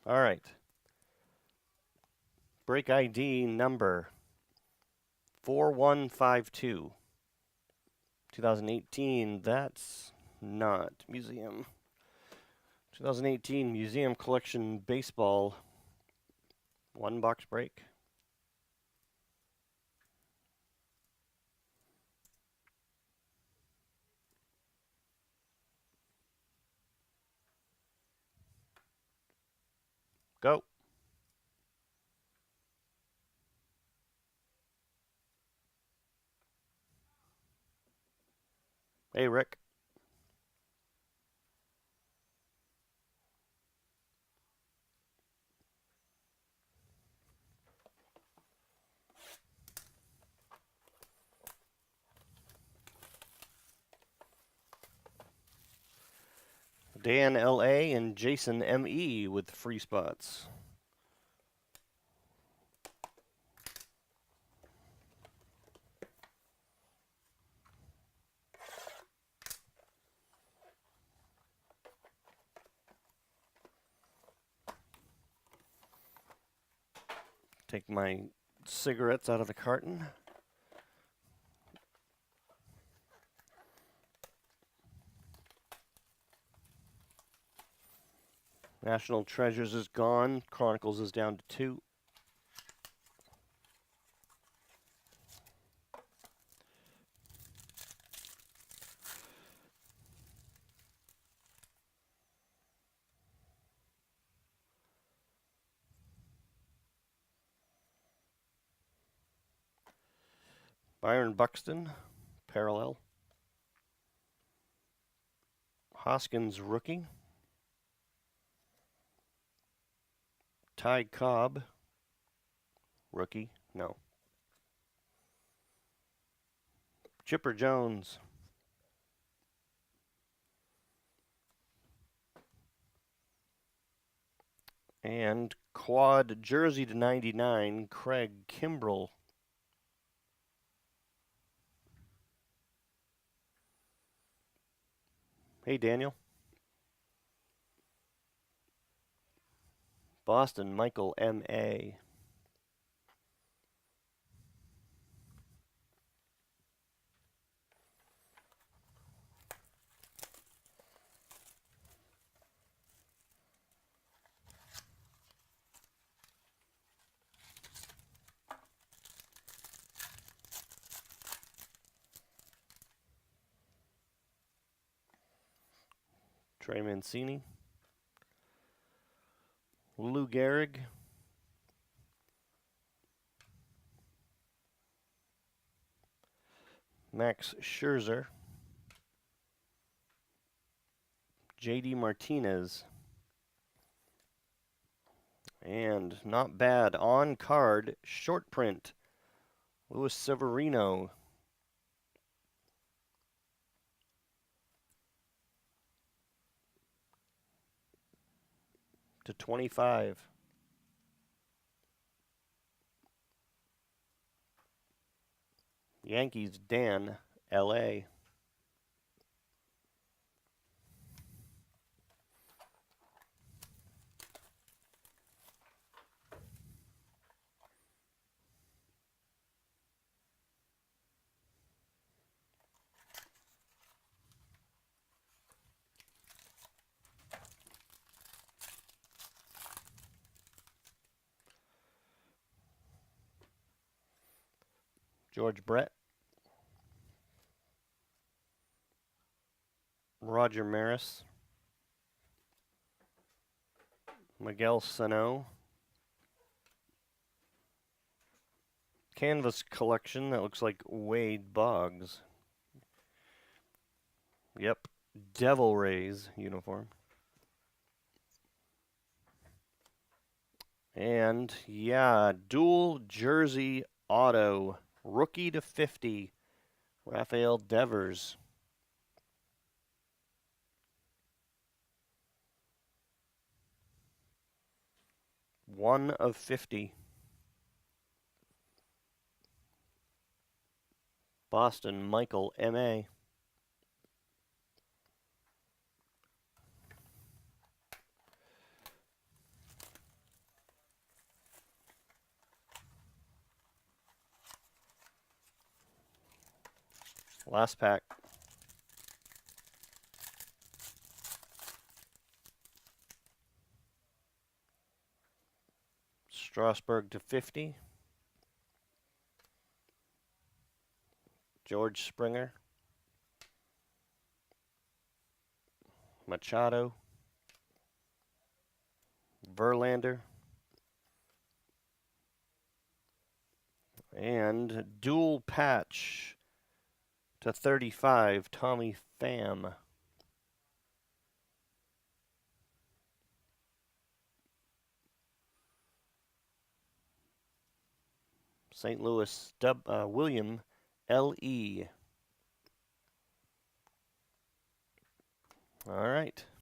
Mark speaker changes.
Speaker 1: All right. Break ID number 4152. 2018, that's not museum. 2018 Museum Collection Baseball. One box break. Go. Hey, Rick. Dan L.A. and Jason M.E. with free spots. Take my cigarettes out of the carton. National Treasures is gone. Chronicles is down to 2. Byron Buxton, parallel. Hoskins, rookie. Ty Cobb, rookie. No. Chipper Jones. And quad jersey to 99, Craig Kimbrell. Hey, Daniel. Boston, Michael M.A. Trey Mancini. Lou Gehrig. Max Scherzer. J.D. Martinez. And not bad, on card, short print, Luis Severino. To 25. Yankees, Dan, L.A. George Brett. Roger Maris. Miguel Sano. Canvas collection that looks like Wade Boggs. Yep. Devil Rays uniform. And yeah, dual jersey auto. Rookie to 50. Rafael Devers. 1 of 50. Boston, Michael M.A. Last pack. Strasburg /50. George Springer. Machado. Verlander. And dual patch /35, Tommy Pham. St. Louis, William L.E. All right.